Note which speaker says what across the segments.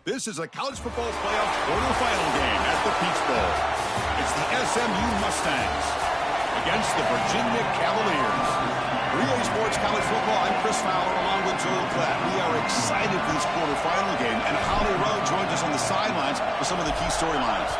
Speaker 1: This is a college football playoff quarterfinal game at the Peach Bowl. It's the SMU Mustangs against the Virginia Cavaliers. For EA Sports College Football, I'm Chris Fowler along with Joel Klatt. We are excited for this quarterfinal game, and Holly Rowe joins us on the sidelines for some of the key storylines.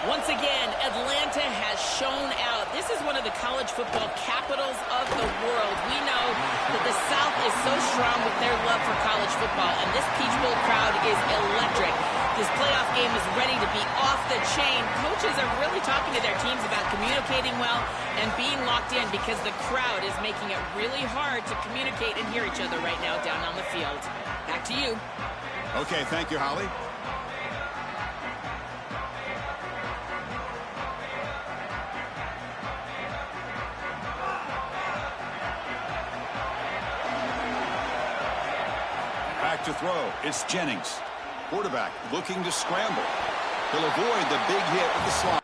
Speaker 2: Once again, Atlanta has shown out. This is one of the college football capitals of the world. We know that the South is so strong with their love for college football, and this Peach Bowl crowd is electric. This playoff game is ready to be off the chain. Coaches are really talking to their teams about communicating well and being locked in because the crowd is making it really hard to communicate and hear each other right now down on the field. Back to you.
Speaker 1: Okay, thank you, Holly. Back to throw. It's Jennings. Quarterback looking to scramble. He'll avoid the big hit with the slot.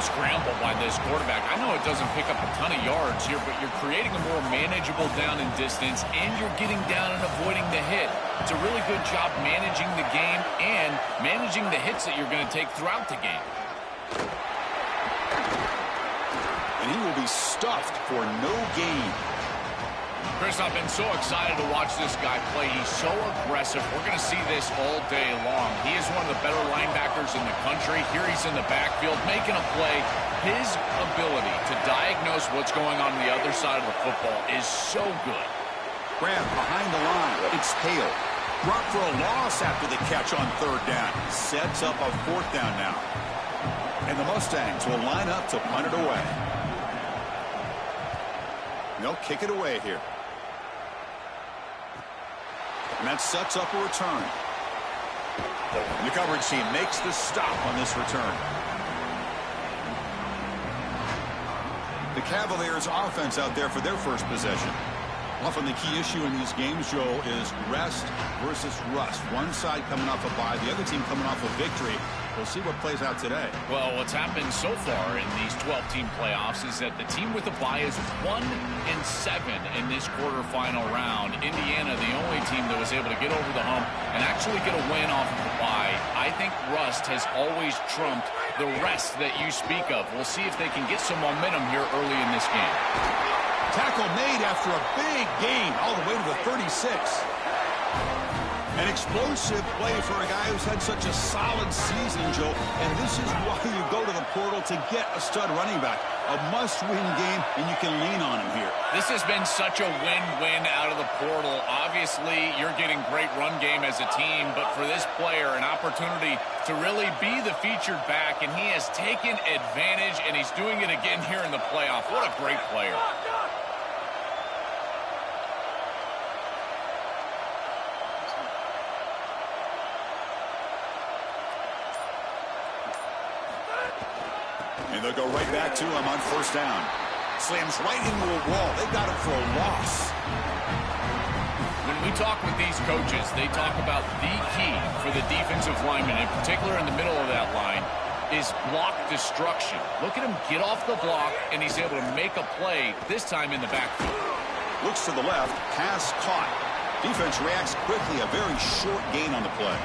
Speaker 3: Scramble by this quarterback. I know it doesn't pick up a ton of yards here, but you're creating a more manageable down and distance, and you're getting down and avoiding the hit. It's a really good job managing the game and managing the hits that you're going to take throughout the game.
Speaker 1: And he will be stuffed for no gain.
Speaker 3: Chris, I've been so excited to watch this guy play. He's so aggressive. We're going to see this all day long. He is one of the better linebackers in the country. Here he's in the backfield making a play. His ability to diagnose what's going on the other side of the football is so good.
Speaker 1: Grab behind the line. It's Hale. Brought for a loss after the catch on third down. Sets up a fourth down now. And the Mustangs will line up to punt it away. They'll kick it away here. And that sets up a return. The coverage team makes the stop on this return. The Cavaliers offense out there for their first possession. Often the key issue in these games, Joe, is rest versus rust. One side coming off a bye, the other team coming off a victory. We'll see what plays out today.
Speaker 3: Well, what's happened so far in these 12-team playoffs is that the team with a bye is 1-7 in this quarterfinal round. Indiana, the only team that was able to get over the hump and actually get a win off of the bye. I think rust has always trumped the rest that you speak of. We'll see if they can get some momentum here early in this game.
Speaker 1: Tackle made after a big gain all the way to the 36. An explosive play for a guy who's had such a solid season, Joe. And this is why you go to the portal to get a stud running back. A must-win game, and you can lean on him here.
Speaker 3: This has been such a win-win out of the portal. Obviously, you're getting great run game as a team, but for this player, an opportunity to really be the featured back, and he has taken advantage, and he's doing it again here in the playoff. What a great player.
Speaker 1: And they'll go right back to him on first down. Slams right into a wall. They got him for a loss.
Speaker 3: When we talk with these coaches, they talk about the key for the defensive lineman, in particular in the middle of that line, is block destruction. Look at him get off the block, and he's able to make a play, this time in the backfield.
Speaker 1: Looks to the left, pass caught. Defense reacts quickly, a very short gain on the play.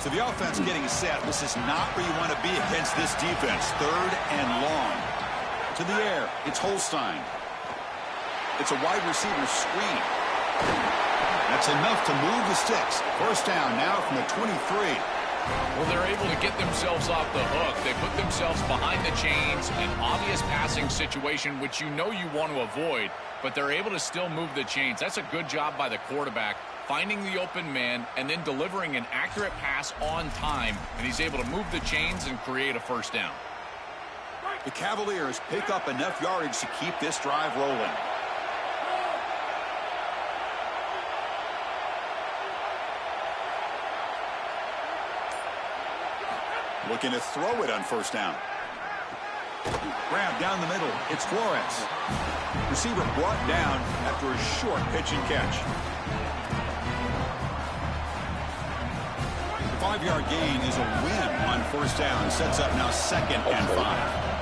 Speaker 1: So the offense getting set. This is not where you want to be against this defense. 3rd and long. To the air, it's Holstein. It's a wide receiver screen. That's enough to move the sticks. First down now from the 23.
Speaker 3: Well, they're able to get themselves off the hook. They put themselves behind the chains, an obvious passing situation, which you know you want to avoid, but they're able to still move the chains. That's a good job by the quarterback, finding the open man and then delivering an accurate pass on time, and he's able to move the chains and create a first down.
Speaker 1: The Cavaliers pick up enough yardage to keep this drive rolling. Looking to throw it on first down. Grab down the middle. It's Flores. Receiver brought down after a short pitch and catch. The 5-yard gain is a win on first down. Sets up now 2nd and 5.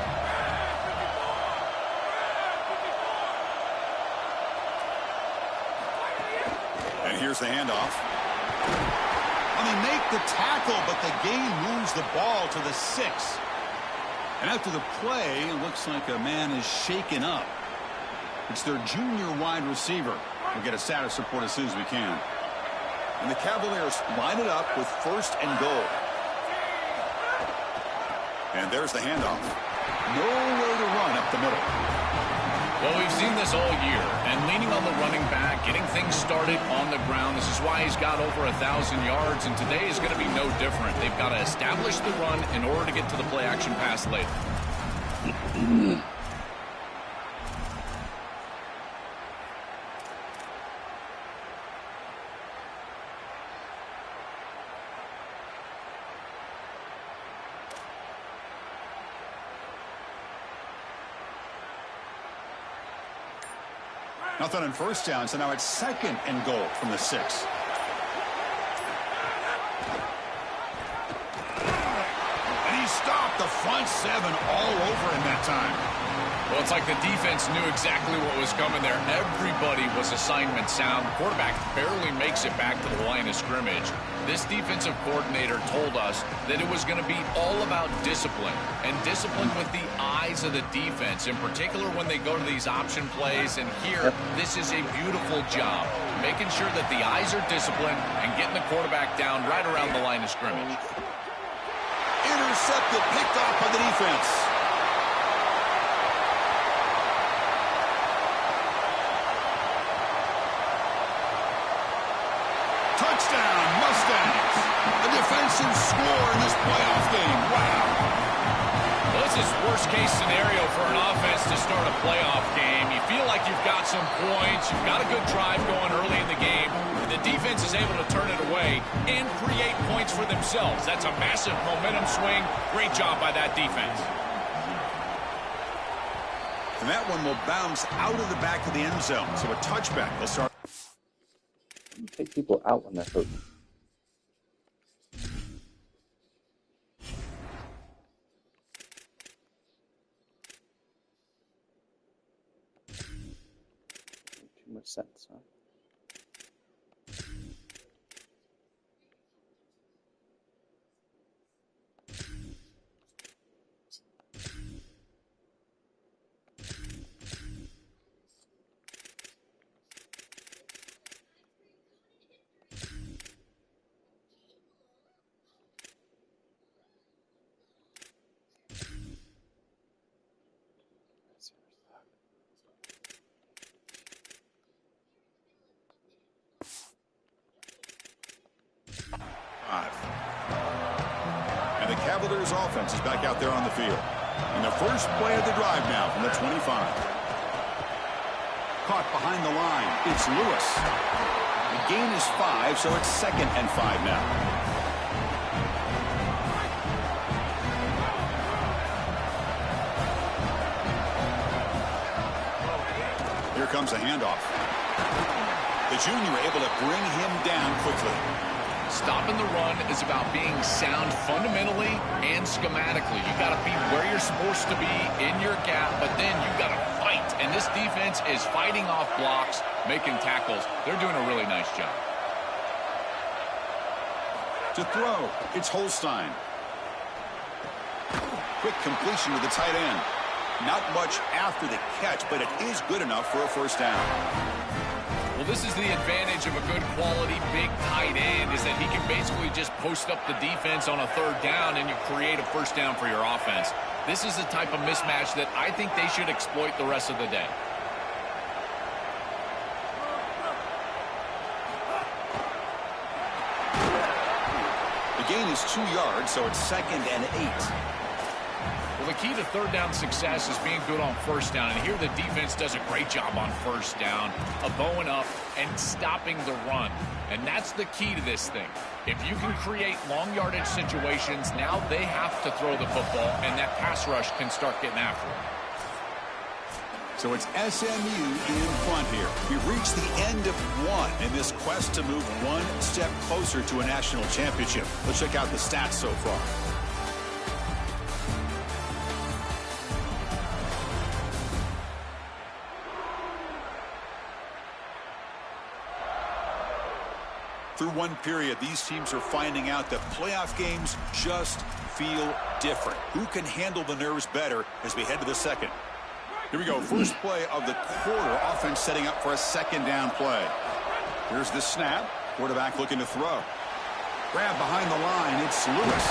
Speaker 1: And here's the handoff. And they make the tackle, but the gain moves the ball to the 6. And after the play, it looks like a man is shaken up. It's their junior wide receiver. We'll get a status report as soon as we can. And the Cavaliers line it up with 1st and goal. And there's the handoff. Nowhere to run up the middle.
Speaker 3: Well, we've seen this all year, and leaning on the running back, getting things started on the ground. This is why he's got over 1,000 yards, and today is going to be no different. They've got to establish the run in order to get to the play-action pass later.
Speaker 1: Nothing on first down, so now it's 2nd and goal from the 6. And he stopped the front 7 all over him that time.
Speaker 3: Well, it's like the defense knew exactly what was coming there. Everybody was assignment sound. The quarterback barely makes it back to the line of scrimmage. This defensive coordinator told us that it was going to be all about discipline, and discipline with the eyes of the defense, in particular when they go to these option plays. And here, this is a beautiful job, making sure that the eyes are disciplined and getting the quarterback down right around the line of scrimmage.
Speaker 1: Intercepted, picked off by the defense. Touchdown, Mustangs. A defensive score in this playoff game. Wow.
Speaker 3: Well, this is worst-case scenario for an offense to start a playoff game. You feel like you've got some points, you've got a good drive going early in the game, and the defense is able to turn it away and create points for themselves. That's a massive momentum swing. Great job by that defense.
Speaker 1: And that one will bounce out of the back of the end zone. So a touchback will start.
Speaker 4: Take people out when they're hurt. Too much sense, huh?
Speaker 1: And the Cavaliers offense is back out there on the field. And the first play of the drive now from the 25. Caught behind the line. It's Lewis. The gain is 5, so it's 2nd and 5 now. Here comes a handoff. The The junior able to bring him down quickly.
Speaker 3: Stopping the run is about being sound fundamentally and schematically. You got to be where you're supposed to be in your gap, but then you got to fight. And this defense is fighting off blocks, making tackles. They're doing a really nice job.
Speaker 1: To throw, it's Holstein. Quick completion to the tight end. Not much after the catch, but it is good enough for a first down.
Speaker 3: Well, this is the advantage of a good quality big tight end, is that he can basically just post up the defense on a third down and you create a first down for your offense. This is the type of mismatch that I think they should exploit the rest of the day.
Speaker 1: The gain is 2 yards, so it's 2nd and 8.
Speaker 3: Well, the key to third down success is being good on first down. And here the defense does a great job on first down of bowing up and stopping the run. And that's the key to this thing. If you can create long yardage situations, now they have to throw the football, and that pass rush can start getting after it.
Speaker 1: So it's SMU in front here. We've reached the end of one in this quest to move one step closer to a national championship. Let's check out the stats so far. Through one period, these teams are finding out that playoff games just feel different. Who can handle the nerves better as we head to the second? Here we go. First play of the quarter. Offense setting up for a second down play. Here's the snap. Quarterback looking to throw. Grab behind the line. It's Lewis.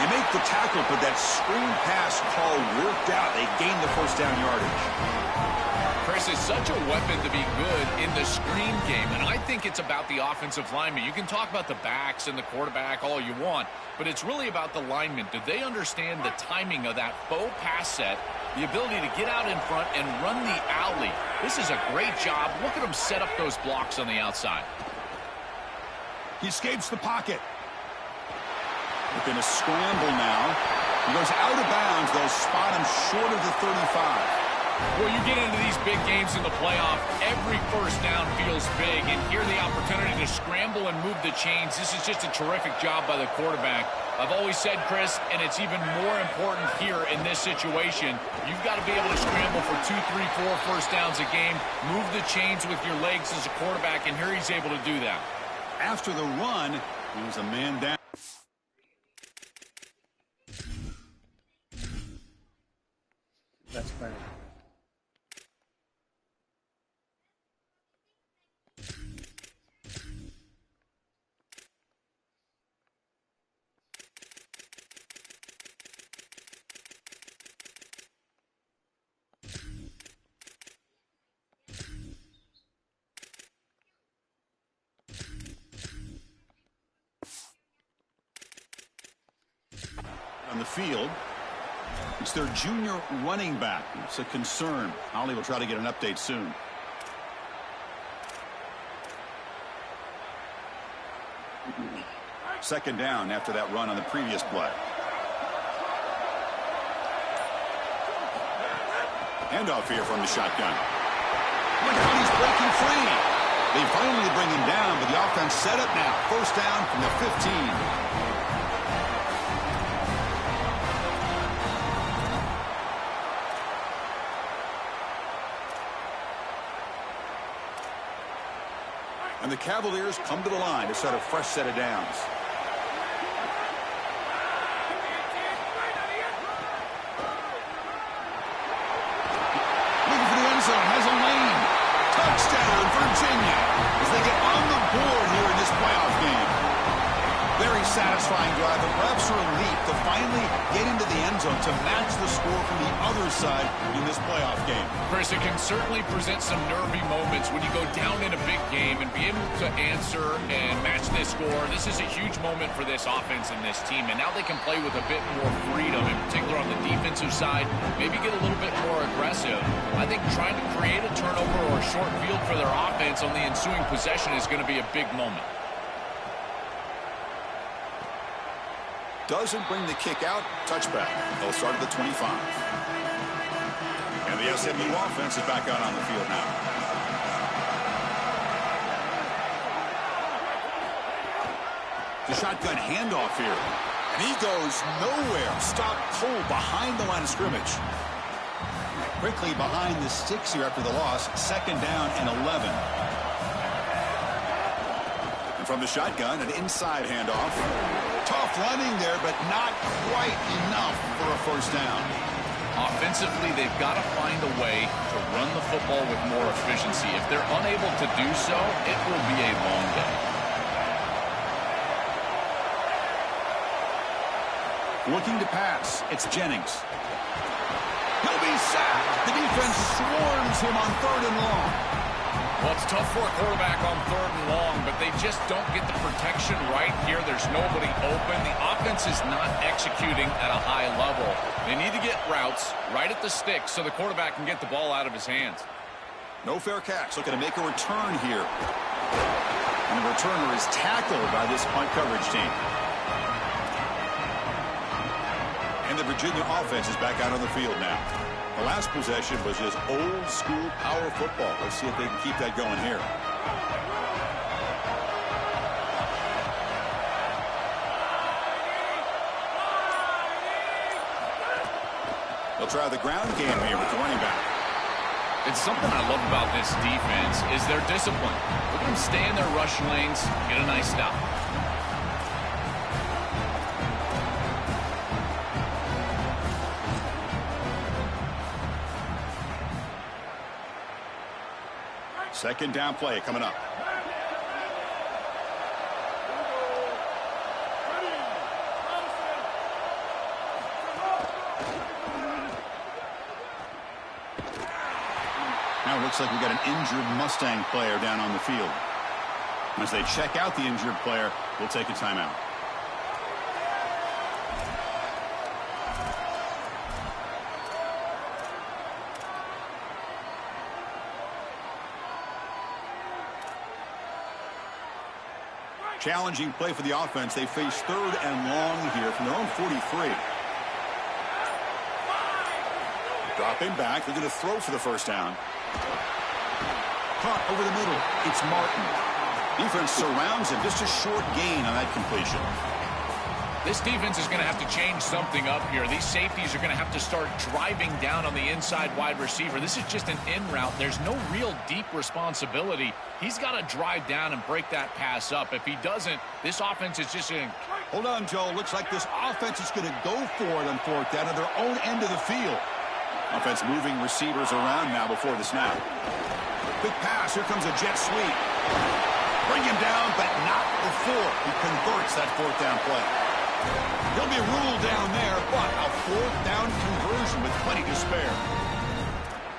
Speaker 1: They make the tackle, but that screen pass call worked out. They gained the first down yardage.
Speaker 3: Chris, is such a weapon to be good in the screen game, and I think it's about the offensive lineman. You can talk about the backs and the quarterback all you want, but it's really about the linemen. Do they understand the timing of that faux pass set, the ability to get out in front and run the alley? This is a great job. Look at them set up those blocks on the outside.
Speaker 1: He escapes the pocket. Looking to scramble now. He goes out of bounds. They'll spot him short of the 35.
Speaker 3: Well, you get into these big games in the playoff, every first down feels big, and here the opportunity to scramble and move the chains. This is just a terrific job by the quarterback. I've always said, Chris, and it's even more important here in this situation, you've got to be able to scramble for 2, 3, 4 first downs a game, move the chains with your legs as a quarterback, and here he's able to do that.
Speaker 1: After the run, he was a man down.
Speaker 4: That's right.
Speaker 1: On the field, it's their junior running back. It's a concern. Ollie will try to get an update soon. Second down after that run on the previous play. Handoff here from the shotgun. Look how he's breaking free. They finally bring him down, but the offense set up now. First down from the 15. And the Cavaliers come to the line to start a fresh set of downs. Looking for the end zone, has a lane. Touchdown, Virginia, as they get on the board here in this playoff game. Very satisfying drive. The refs are elite to finally get into the end zone to match the score from the other side in this playoff game.
Speaker 3: Chris, it can certainly present some nervy moments when you go down in a big game and be able to answer and match this score. This is a huge moment for this offense and this team, and now they can play with a bit more freedom, in particular on the defensive side, maybe get a little bit more aggressive. I think trying to create a turnover or a short field for their offense on the ensuing possession is going to be a big moment.
Speaker 1: Doesn't bring the kick out. Touchback. They'll start at the 25. And the SMU offense is back out on the field now. The shotgun handoff here. And he goes nowhere. Stop cold behind the line of scrimmage. Quickly behind the sticks here after the loss. 2nd down and 11. And from the shotgun, an inside handoff. Tough running there, but not quite enough for a 1st down.
Speaker 3: Offensively, they've got to find a way to run the football with more efficiency. If they're unable to do so, it will be a long day.
Speaker 1: Looking to pass. It's Jennings. He'll be sacked. The defense swarms him on 3rd and long.
Speaker 3: Well, it's tough for a quarterback on 3rd and long, but they just don't get the protection right here. There's nobody open. The offense is not executing at a high level. They need to get routes right at the sticks so the quarterback can get the ball out of his hands.
Speaker 1: No fair catch. Looking to make a return here. And the returner is tackled by this punt coverage team. And the Virginia offense is back out on the field now. The last possession was just old school power football. Let's see if they can keep that going here. They'll try the ground game here with the running back.
Speaker 3: It's something I love about this defense is their discipline. Look at them stay in their rush lanes, get a nice stop.
Speaker 1: Second down play coming up. Now it looks like we got an injured Mustang player down on the field. As they check out the injured player, we'll take a timeout. Challenging play for the offense. They face 3rd and long here from their own 43. Dropping back. They're going to throw for the 1st down. Caught over the middle. It's Martin. Defense surrounds him. Just a short gain on that completion.
Speaker 3: This defense is going to have to change something up here. These safeties are going to have to start driving down on the inside wide receiver. This is just an in route. There's no real deep responsibility. He's got to drive down and break that pass up. If he doesn't, this offense is just going to...
Speaker 1: Hold on, Joe. Looks like this offense is going to go for it on 4th down at their own end of the field. Offense moving receivers around now before the snap. Quick pass. Here comes a jet sweep. Bring him down, but not before he converts that 4th down play. He'll be ruled down there, but a 4th down conversion with plenty to spare.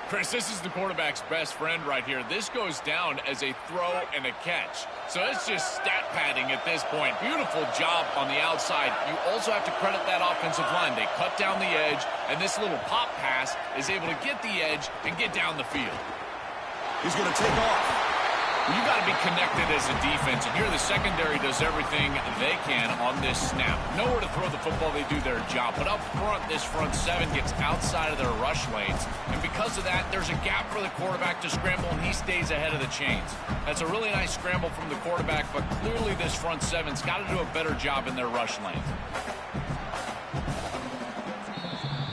Speaker 3: Chris, this is the quarterback's best friend right here. This goes down as a throw and a catch. So it's just stat padding at this point. Beautiful job on the outside. You also have to credit that offensive line. They cut down the edge, and this little pop pass is able to get the edge and get down the field.
Speaker 1: He's going to take off.
Speaker 3: You got to be connected as a defense, and here the secondary does everything they can on this snap. Nowhere to throw the football, they do their job. But up front, this front 7 gets outside of their rush lanes. And because of that, there's a gap for the quarterback to scramble, and he stays ahead of the chains. That's a really nice scramble from the quarterback, but clearly this front 7's got to do a better job in their rush lanes.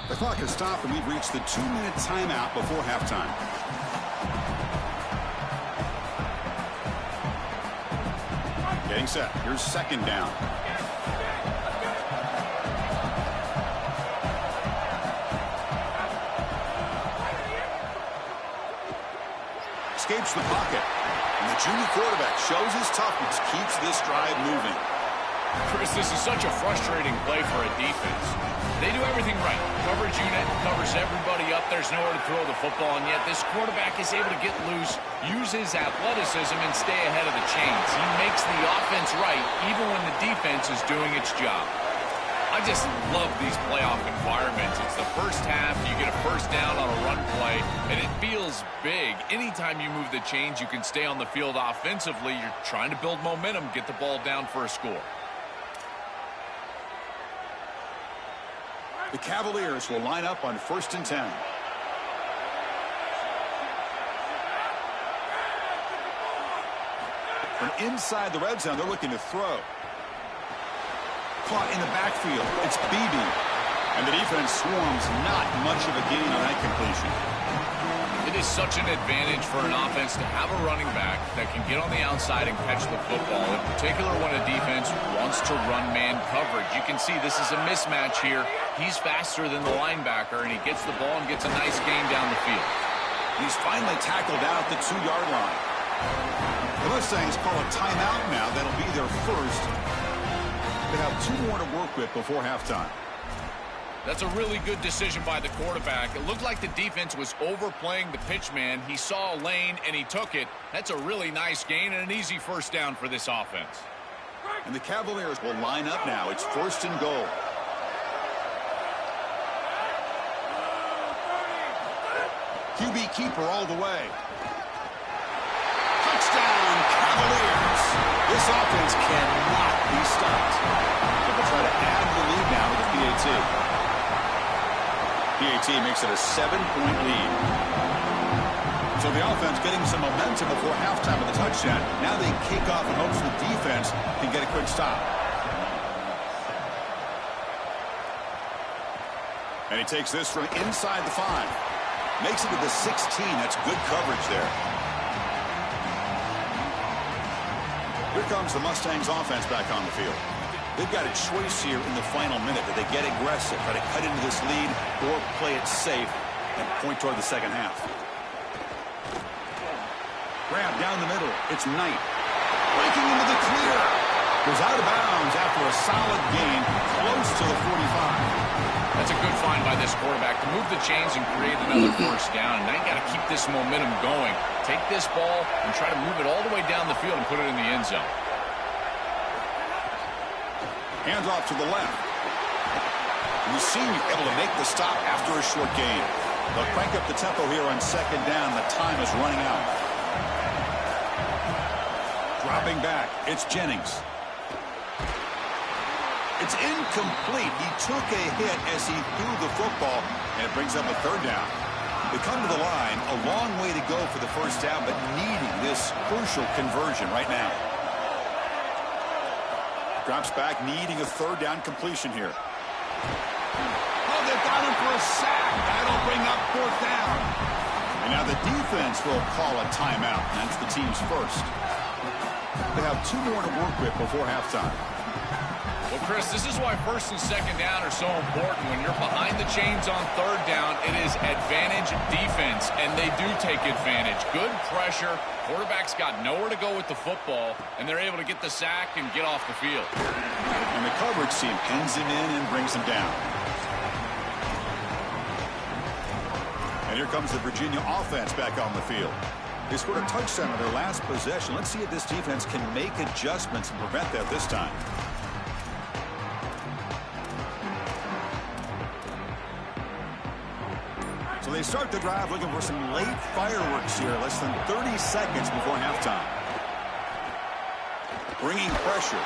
Speaker 1: The clock has stopped, and we've reached the 2-minute timeout before halftime. Getting set. Here's 2nd down. Escapes the pocket. And the junior quarterback shows his toughness, keeps this drive moving.
Speaker 3: Chris, this is such a frustrating play for a defense. They do everything right. Coverage unit covers everybody up. There's nowhere to throw the football, and yet this quarterback is able to get loose, use his athleticism, and stay ahead of the chains. He makes the offense right, even when the defense is doing its job. I just love these playoff environments. It's the first half. You get a 1st down on a run play, and it feels big. Anytime you move the chains, you can stay on the field offensively. You're trying to build momentum, get the ball down for a score.
Speaker 1: The Cavaliers will line up on 1st and 10. From inside the red zone, they're looking to throw. caught in the backfield. It's Beebe. And the defense swarms. Not much of a gain on that completion.
Speaker 3: It is such an advantage for an offense to have a running back that can get on the outside and catch the football, in particular when a defense wants to run man coverage. You can see this is a mismatch here. He's faster than the linebacker, and he gets the ball and gets a nice gain down the field.
Speaker 1: He's finally tackled out at the 2-yard line. The Mustangs call a timeout now. That'll be their first. They have 2 more to work with before halftime.
Speaker 3: That's a really good decision by the quarterback. It looked like the defense was overplaying the pitch man. He saw a lane, and he took it. That's a really nice gain and an easy first down for this offense.
Speaker 1: And the Cavaliers will line up now. It's 1st and goal. QB keeper all the way. Touchdown, Cavaliers. This offense cannot be stopped. They'll try to add to the lead now with the PAT. PAT makes it a 7-point lead. So the offense getting some momentum before halftime with the touchdown. Now they kick off in hopes the defense can get a quick stop. And he takes this from inside the 5. Makes it to the 16. That's good coverage there. Here comes the Mustangs offense back on the field. They've got a choice here in the final minute. Do they get aggressive, try to cut into this lead, or play it safe and point toward the second half? Grab down the middle. It's Knight. Breaking into the clear. Goes out of bounds after a solid gain close to the 45.
Speaker 3: That's a good find by this quarterback to move the chains and create another first down. And now you got to keep this momentum going. Take this ball and try to move it all the way down the field and put it in the end zone.
Speaker 1: Hands off to the left. You see him able to make the stop after a short gain. They'll crank up the tempo here on 2nd down. The time is running out. Dropping back. It's Jennings. It's incomplete. He took a hit as he threw the football, and it brings up a 3rd down. They come to the line. A long way to go for the first down, but needing this crucial conversion right now. Drops back, needing a 3rd down completion here. Oh, they've got him for a sack. That'll bring up 4th down. And now the defense will call a timeout. That's the team's first. They have 2 more to work with before halftime.
Speaker 3: Well, Chris, this is why 1st and 2nd down are so important. When you're behind the chains on 3rd down, it is advantage defense, and they do take advantage. Good pressure. Quarterback's got nowhere to go with the football, and they're able to get the sack and get off the field.
Speaker 1: And the coverage team pins him in and brings him down. And here comes the Virginia offense back on the field. They scored a touchdown on their last possession. Let's see if this defense can make adjustments and prevent that this time. So they start the drive looking for some late fireworks here, less than 30 seconds before halftime. Bringing pressure.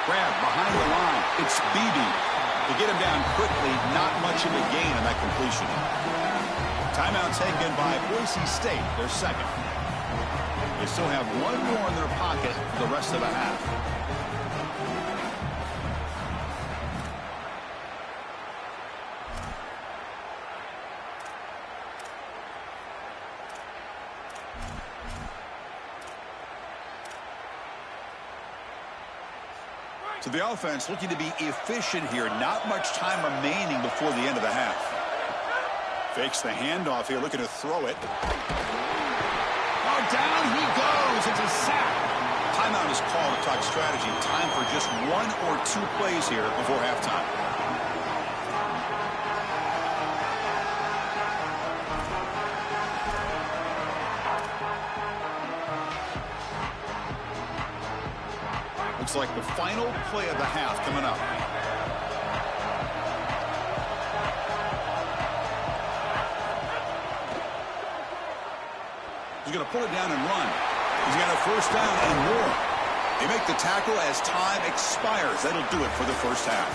Speaker 1: Grab behind the line. It's Beebe. To get him down quickly, not much of a gain on that completion. Timeout taken by Boise State, their 2nd. They still have 1 more in their pocket for the rest of the half. So the offense looking to be efficient here. Not much time remaining before the end of the half. Fakes the handoff here, looking to throw it. Oh, down he goes. It's a sack. Timeout is called to talk strategy. Time for just 1 or 2 plays here before halftime. Looks like the final play of the half coming up. He's going to pull it down and run. He's got a first down and more. They make the tackle as time expires. That'll do it for the first half.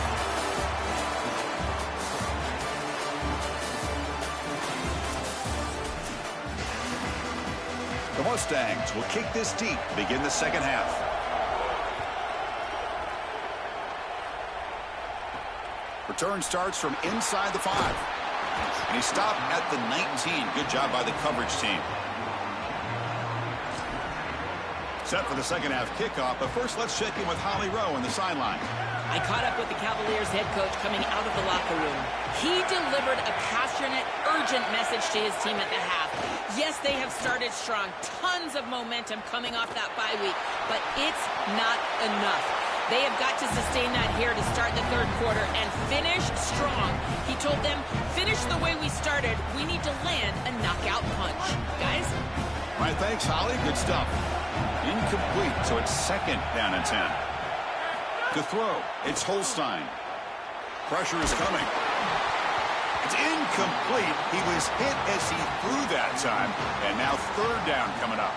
Speaker 1: The Mustangs will kick this deep to begin the second half. Return starts from inside the 5. And he stopped at the 19. Good job by the coverage team. Set for the second half kickoff, but first let's check in with Holly Rowe on the sideline.
Speaker 2: I caught up with the Cavaliers head coach coming out of the locker room. He delivered a passionate, urgent message to his team at the half. Yes, they have started strong. Tons of momentum coming off that bye week, but it's not enough. They have got to sustain that here to start the third quarter and finish strong. He told them, finish the way we started. We need to land a knockout punch. Guys?
Speaker 1: All right, thanks, Holly. Good stuff. Incomplete, so it's second down and 10. To throw, it's Holstein. Pressure is coming. It's incomplete. He was hit as he threw that time, and now third down coming up.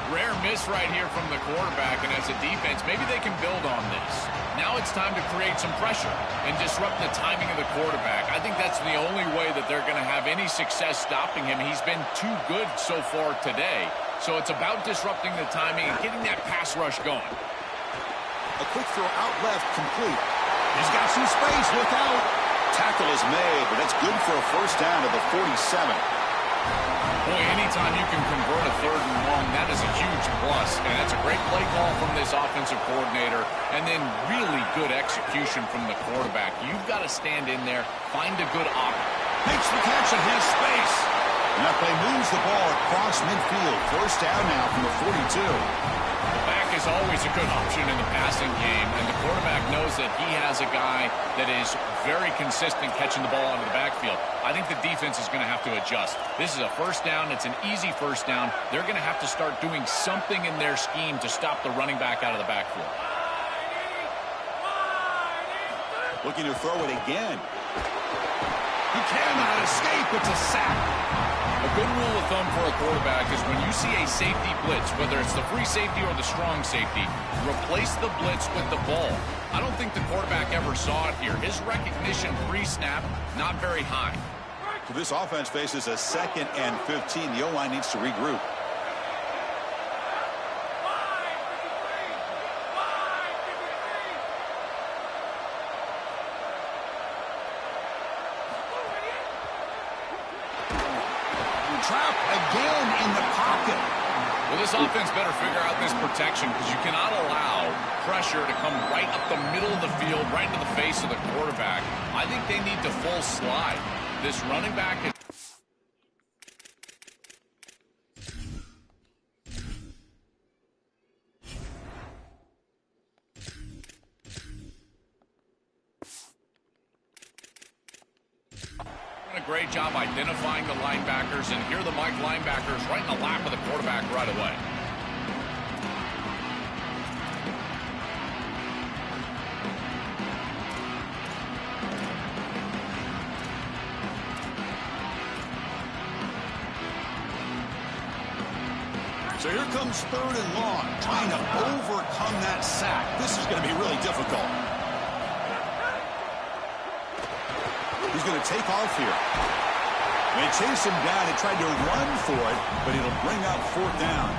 Speaker 3: Rare miss right here from the quarterback, and as a defense, maybe they can build on this. Now it's time to create some pressure and disrupt the timing of the quarterback. I think that's the only way that they're going to have any success stopping him. He's been too good so far today. So it's about disrupting the timing and getting that pass rush going.
Speaker 1: A quick throw out left, complete. He's got some space, look out. Tackle is made, but that's good for a first down to the 47.
Speaker 3: Boy, anytime you can convert a third and long, that is a huge plus. And that's a great play call from this offensive coordinator. And then really good execution from the quarterback. You've got to stand in there, find a good option.
Speaker 1: Makes the catch and has space. And that play moves the ball across midfield. First down now from the 42.
Speaker 3: The back is always a good option in the passing game, and the quarterback knows that he has a guy that is very consistent catching the ball out of the backfield. I think the defense is going to have to adjust. This is a first down. It's an easy first down. They're going to have to start doing something in their scheme to stop the running back out of the backfield.
Speaker 1: Looking to throw it again. He cannot escape. It's a sack.
Speaker 3: A good rule of thumb for a quarterback is when you see a safety blitz, whether it's the free safety or the strong safety, replace the blitz with the ball. I don't think the quarterback ever saw it here. His recognition pre-snap, not very high.
Speaker 1: So this offense faces a 2nd and 15. The O-line needs to regroup. Trap again in the pocket.
Speaker 3: Well, this offense better figure out this protection because you cannot allow pressure to come right up the middle of the field, right into the face of the quarterback. I think they need to full slide. This running back is... a great job identifying the linebackers, and here are the Mike linebackers right in the lap of the quarterback right away.
Speaker 1: So here comes third and long, trying to overcome that sack. This is going to be really difficult. He's going to take off here. They chase him down and tried to run for it, but it'll bring up fourth down.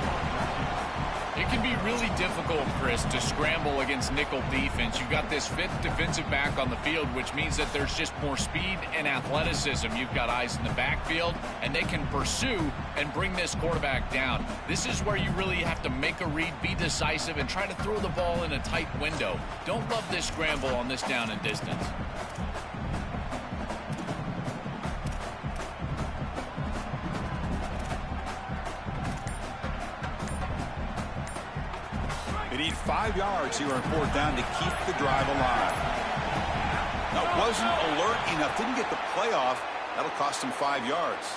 Speaker 3: It can be really difficult, Chris, to scramble against nickel defense. You've got this fifth defensive back on the field, which means that there's just more speed and athleticism. You've got eyes in the backfield, and they can pursue and bring this quarterback down. This is where you really have to make a read, be decisive, and try to throw the ball in a tight window. Don't love this scramble on this down and distance.
Speaker 1: They need 5 yards here on fourth down to keep the drive alive. Now, wasn't alert enough, didn't get the play off. That'll cost him 5 yards.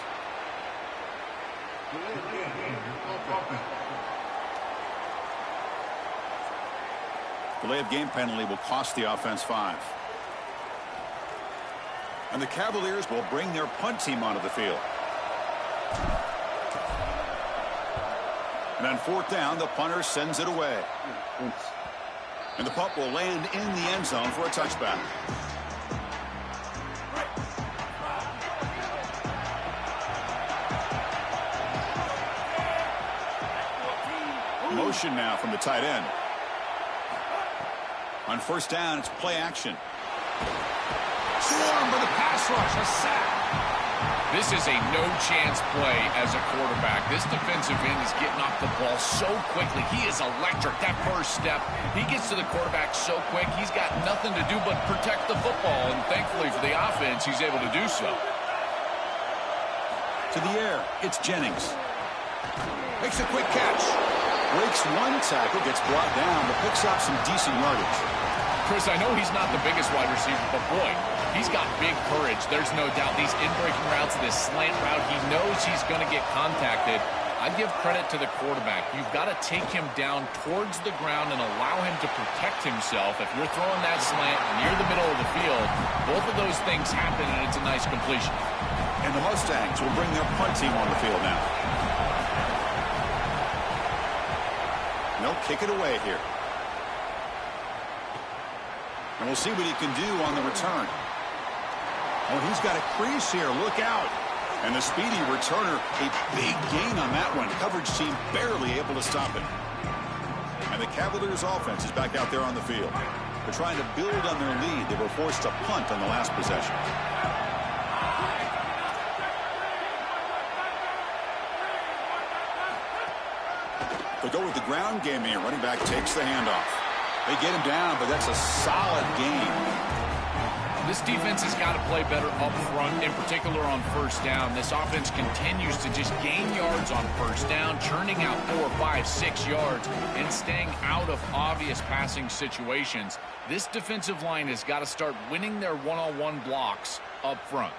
Speaker 1: Delay of game penalty will cost the offense 5. And the Cavaliers will bring their punt team onto the field. And on fourth down, the punter sends it away. And the punt will land in the end zone for a touchback. Motion now from the tight end. On first down, it's play action. Swarmed by the pass rush, a sack.
Speaker 3: This is a no-chance play as a quarterback. This defensive end is getting off the ball so quickly. He is electric. That first step, he gets to the quarterback so quick, he's got nothing to do but protect the football. And thankfully for the offense, he's able to do so.
Speaker 1: To the air, it's Jennings. Makes a quick catch. Breaks one tackle, gets brought down, but picks up some decent yardage.
Speaker 3: Chris, I know he's not the biggest wide receiver, but boy, he's got big courage. There's no doubt. These in-breaking routes, this slant route, he knows he's going to get contacted. I give credit to the quarterback. You've got to take him down towards the ground and allow him to protect himself. If you're throwing that slant near the middle of the field, both of those things happen, and it's a nice completion.
Speaker 1: And the Mustangs will bring their punt team on the field now. They'll kick it away here. And we'll see what he can do on the return. Oh, he's got a crease here. Look out. And the speedy returner, a big gain on that one. Coverage team barely able to stop it. And the Cavaliers offense is back out there on the field. They're trying to build on their lead. They were forced to punt on the last possession. They'll go with the ground game here. Running back takes the handoff. They get him down, but that's a solid gain.
Speaker 3: This defense has got to play better up front, in particular on first down. This offense continues to just gain yards on first down, churning out 4, 5, 6 yards, and staying out of obvious passing situations. This defensive line has got to start winning their one-on-one blocks up front.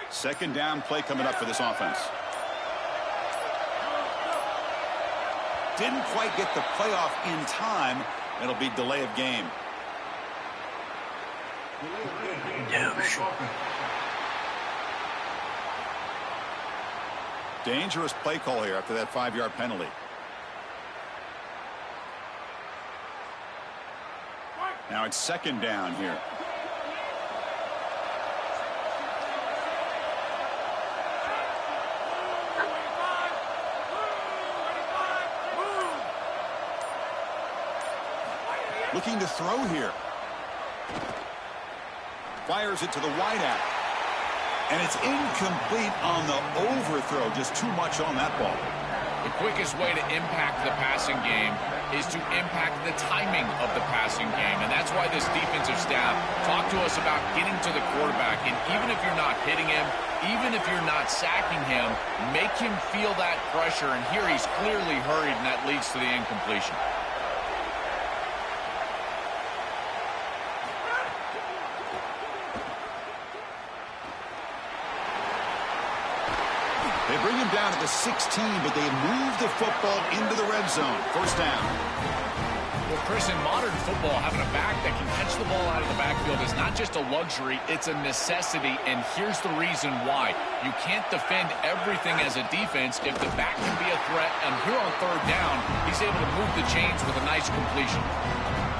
Speaker 1: Second down play coming up for this offense. Didn't quite get the playoff in time. It'll be delay of game. Dangerous play call here after that 5-yard penalty. Now it's second down here. Looking to throw here. Fires it to the wideout. And it's incomplete on the overthrow. Just too much on that ball.
Speaker 3: The quickest way to impact the passing game is to impact the timing of the passing game. And that's why this defensive staff talked to us about getting to the quarterback. And even if you're not hitting him, even if you're not sacking him, make him feel that pressure. And here he's clearly hurried, and that leads to the incompletion.
Speaker 1: They bring him down to the 16, but they move the football into the red zone. First down.
Speaker 3: Well, Chris, in modern football, having a back that can catch the ball out of the backfield is not just a luxury, it's a necessity, and here's the reason why. You can't defend everything as a defense if the back can be a threat, and here on third down, he's able to move the chains with a nice completion.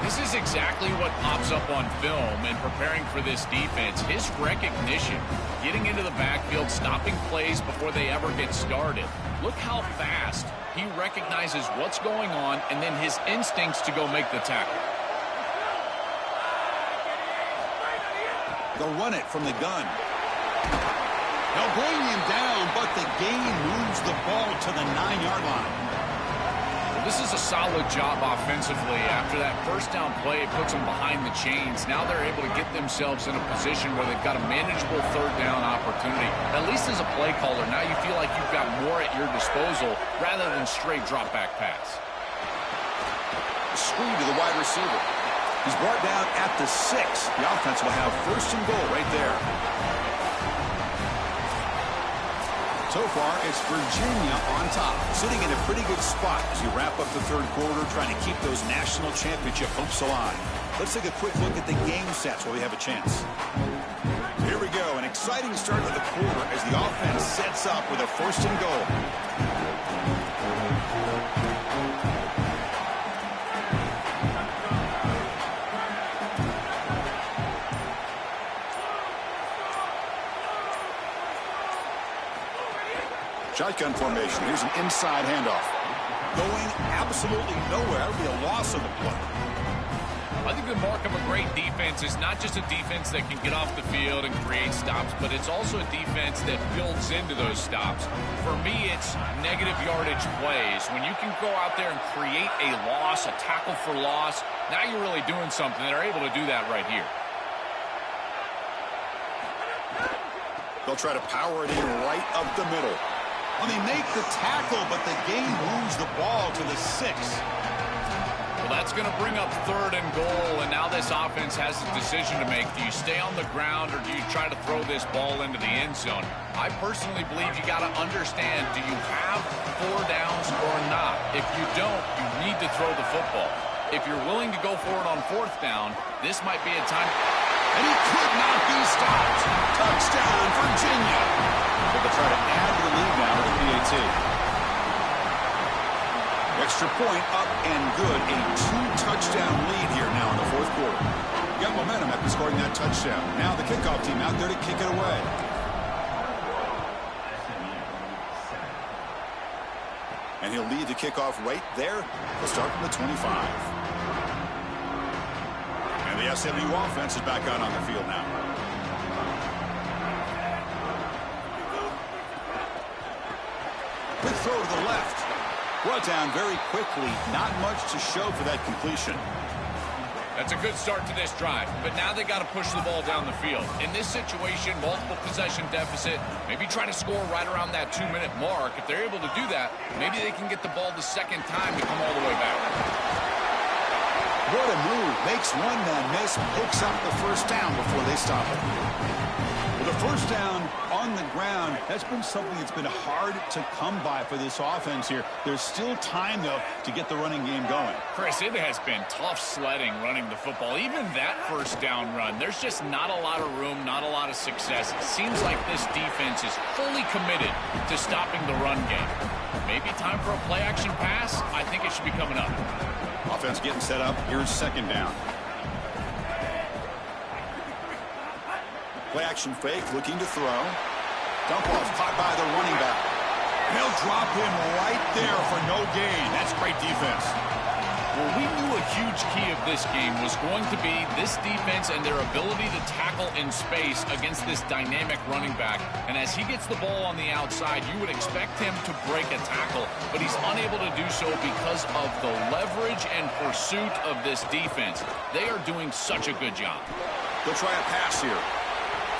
Speaker 3: This is exactly what pops up on film in preparing for this defense. His recognition, getting into the backfield, stopping plays before they ever get started. Look how fast he recognizes what's going on and then his instincts to go make the tackle.
Speaker 1: They'll run it from the gun. They'll bring him down, but the gain moves the ball to the 9-yard line.
Speaker 3: This is a solid job offensively. After that first down play, it puts them behind the chains. Now they're able to get themselves in a position where they've got a manageable third down opportunity. At least as a play caller, now you feel like you've got more at your disposal rather than straight drop back pass.
Speaker 1: Screen to the wide receiver. He's brought down at the 6. The offense will have first and goal right there. So far, it's Virginia on top, sitting in a pretty good spot as you wrap up the third quarter, trying to keep those national championship hopes alive. Let's take a quick look at the game stats while we have a chance. Here we go, an exciting start to the quarter as the offense sets up with a first and goal. Shotgun formation. Here's an inside handoff. Going absolutely nowhere. It'll be a loss of the play.
Speaker 3: I think the mark of a great defense is not just a defense that can get off the field and create stops, but it's also a defense that builds into those stops. For me, it's negative yardage plays. When you can go out there and create a loss, a tackle for loss, now you're really doing something. They're able to do that right here.
Speaker 1: They'll try to power it in right up the middle. Well, they make the tackle, but the game moves the ball to the 6.
Speaker 3: Well, that's going to bring up 3rd and goal, and now this offense has a decision to make. Do you stay on the ground, or do you try to throw this ball into the end zone? I personally believe you got to understand, do you have 4 downs or not? If you don't, you need to throw the football. If you're willing to go for it on 4th down, this might be a time.
Speaker 1: And he could not be stopped. Touchdown, Virginia. They'll try to add to the lead now with the PAT. Extra point up and good. A 2-touchdown lead here now in the 4th quarter. Got momentum after scoring that touchdown. Now the kickoff team out there to kick it away. And he'll lead the kickoff right there. He'll start from the 25. And the SMU offense is back out on the field now. Quick throw to the left. Brought down very quickly. Not much to show for that completion.
Speaker 3: That's a good start to this drive, but now they got to push the ball down the field. In this situation, multiple possession deficit, maybe try to score right around that 2-minute mark. If they're able to do that, maybe they can get the ball the second time to come all the way back.
Speaker 1: What a move. Makes one man miss, picks up the 1st down before they stop it. Well, the 1st down on the ground, that's been something that's been hard to come by for this offense here. There's still time, though, to get the running game going.
Speaker 3: Chris, it has been tough sledding running the football. Even that 1st down run, there's just not a lot of room, not a lot of success. It seems like this defense is fully committed to stopping the run game. Maybe time for a play-action pass? I think it should be coming up.
Speaker 1: Offense getting set up. Here's 2nd down. Play action fake, looking to throw. Dump off, caught by the running back. They'll drop him right there for no gain. That's great defense.
Speaker 3: Well, we knew a huge key of this game was going to be this defense and their ability to tackle in space against this dynamic running back. And as he gets the ball on the outside, you would expect him to break a tackle, but he's unable to do so because of the leverage and pursuit of this defense. They are doing such a good job.
Speaker 1: They'll try a pass here.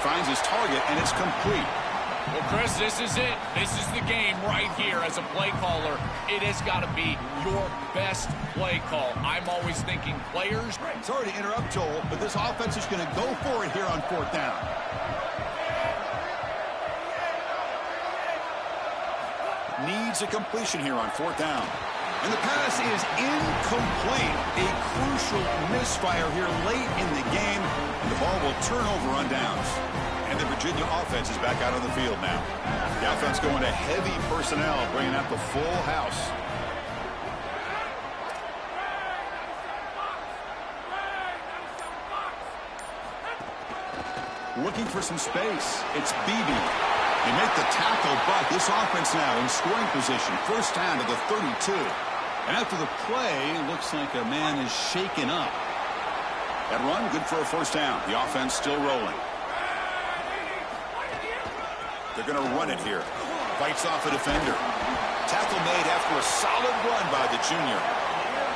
Speaker 1: Finds his target, and it's complete.
Speaker 3: Well, Chris, this is it. This is the game right here. As a play caller, it has got to be your best play call. I'm always thinking players.
Speaker 1: Sorry to interrupt, Joel, but this offense is going to go for it here on 4th down. Needs a completion here on 4th down. And the pass is incomplete. A crucial misfire here late in the game. And the ball will turn over on downs. And the Virginia offense is back out on the field now. The offense going to heavy personnel, bringing out the full house. Looking for some space. It's Beebe. They make the tackle, but this offense now in scoring position. 1st down to the 32. And after the play, looks like a man is shaken up. That run, good for a 1st down. The offense still rolling. They're going to run it here. Fights off a defender. Tackle made after a solid run by the junior.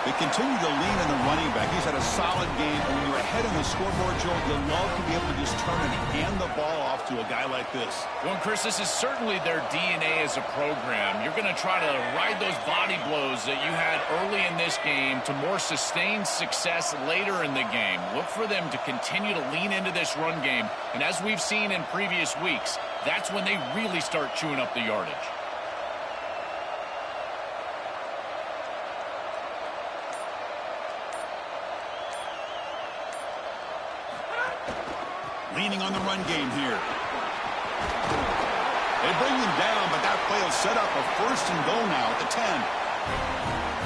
Speaker 1: They continue to lean on the running back. He's had a solid game. And when you're ahead on the scoreboard, Joel, you'll love to be able to just turn and hand the ball off to a guy like this.
Speaker 3: Well, Chris, this is certainly their DNA as a program. You're going to try to ride those body blows that you had early in this game to more sustained success later in the game. Look for them to continue to lean into this run game. And as we've seen in previous weeks, that's when they really start chewing up the yardage.
Speaker 1: Leaning on the run game here. They bring him down, but that play will set up a 1st and goal now at the 10.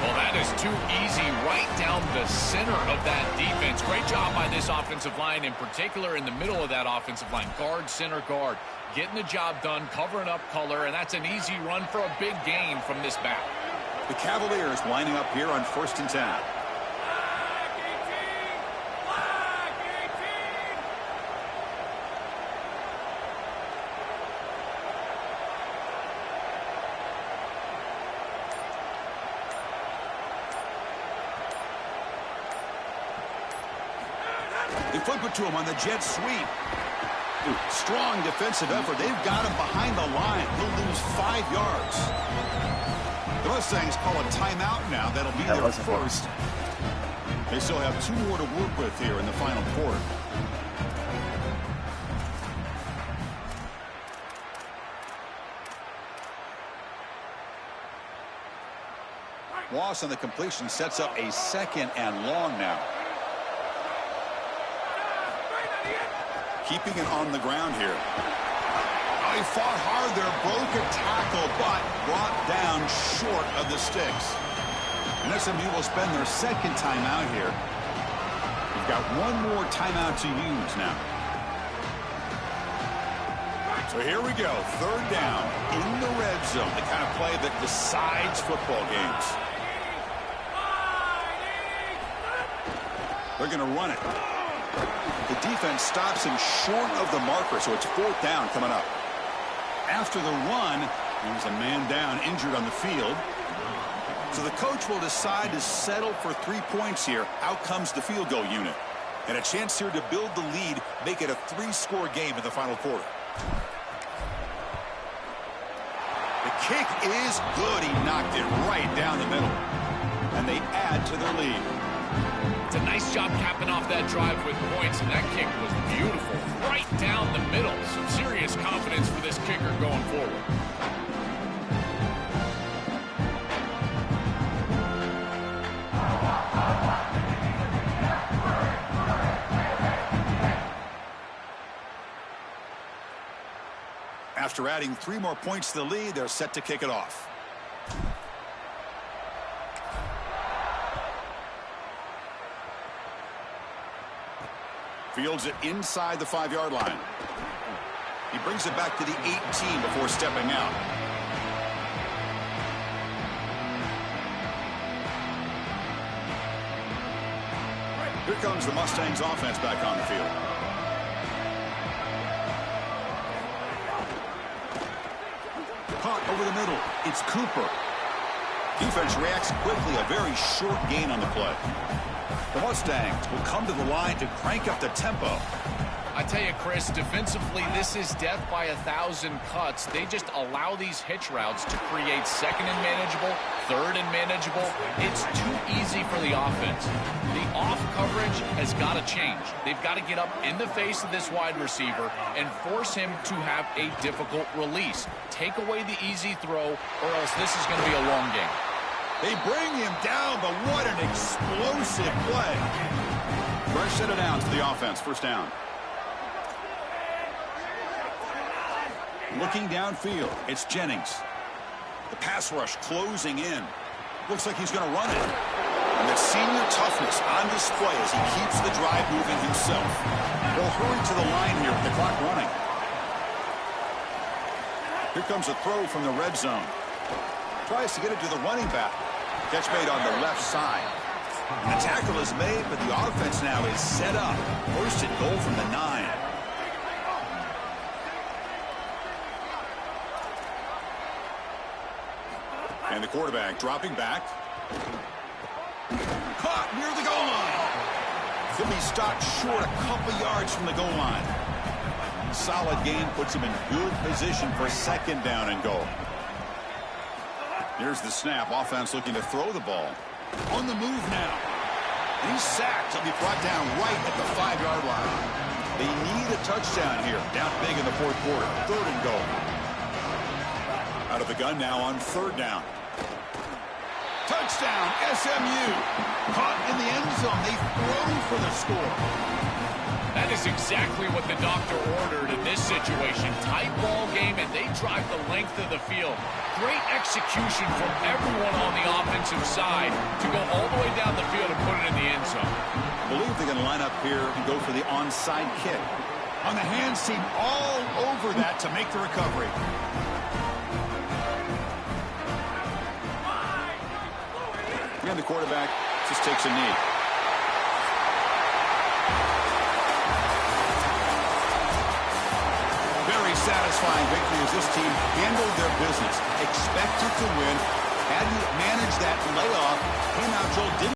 Speaker 3: Well, that is too easy right down the center of that defense. Great job by this offensive line, in particular in the middle of that offensive line. Guard, center, guard. Getting the job done, covering up color, and that's an easy run for a big gain from this back.
Speaker 1: The Cavaliers lining up here on 1st and 10. They flip it to him on the jet sweep. Strong defensive effort. They've got him behind the line. He'll lose 5 yards. The Mustangs call a timeout now. That'll be their first. They still have 2 more to work with here in the final quarter. Loss on the completion sets up a 2nd and long now. Keeping it on the ground here. Oh, he fought hard there, broke a tackle, but brought down short of the sticks. And SMU will spend their 2nd timeout here. We've got 1 more timeout to use now. So here we go, 3rd down in the red zone, the kind of play that decides football games. They're going to run it. The defense stops him short of the marker, so it's 4th down coming up. After the run, there's a man down injured on the field. So the coach will decide to settle for 3 points here. Out comes the field goal unit. And a chance here to build the lead, make it a 3-score game in the final quarter. The kick is good. He knocked it right down the middle. And they add to their lead.
Speaker 3: It's a nice job capping off that drive with points, and that kick was beautiful. Right down the middle. Some serious confidence for this kicker going forward.
Speaker 1: After adding 3 more points to the lead, they're set to kick it off. Fields it inside the 5-yard line. He brings it back to the 18 before stepping out. Here comes the Mustangs offense back on the field. Caught over the middle. It's Cooper. Defense reacts quickly. A very short gain on the play. The Mustangs will come to the line to crank up the tempo.
Speaker 3: I tell you, Chris, defensively, this is death by 1,000 cuts. They just allow these hitch routes to create 2nd and manageable, 3rd and manageable. It's too easy for the offense. The off coverage has got to change. They've got to get up in the face of this wide receiver and force him to have a difficult release. Take away the easy throw, or else this is going to be a long game.
Speaker 1: They bring him down, but what an explosive play. Fresh set it down to the offense. 1st down. Looking downfield, it's Jennings. The pass rush closing in. Looks like he's going to run it. And the senior toughness on display as he keeps the drive moving himself. They'll hurry to the line here with the clock running. Here comes a throw from the red zone. Tries to get it to the running back. Catch made on the left side. And the tackle is made, but the offense now is set up. 1st and goal from the 9. And the quarterback dropping back. Caught near the goal line. Could be stopped short a couple yards from the goal line. Solid gain puts him in good position for 2nd down and goal. Here's the snap. Offense looking to throw the ball. On the move now. And he's sacked. He'll be brought down right at the 5-yard line. They need a touchdown here. Down big in the 4th quarter. 3rd and goal. Out of the gun now on 3rd down. Touchdown, SMU. Caught in the end zone. They throw for the score.
Speaker 3: That is is exactly what the doctor ordered in this situation. Tight ball game, and they drive the length of the field. Great execution from everyone on the offensive side to go all the way down the field and put it in the end zone.
Speaker 1: I believe they're going to line up here and go for the onside kick. On the hands team all over that to make the recovery. And the quarterback just takes a knee. Very satisfying victory as this team handled their business. Expected to win. Had to manage that layoff. Came out, Joel, didn't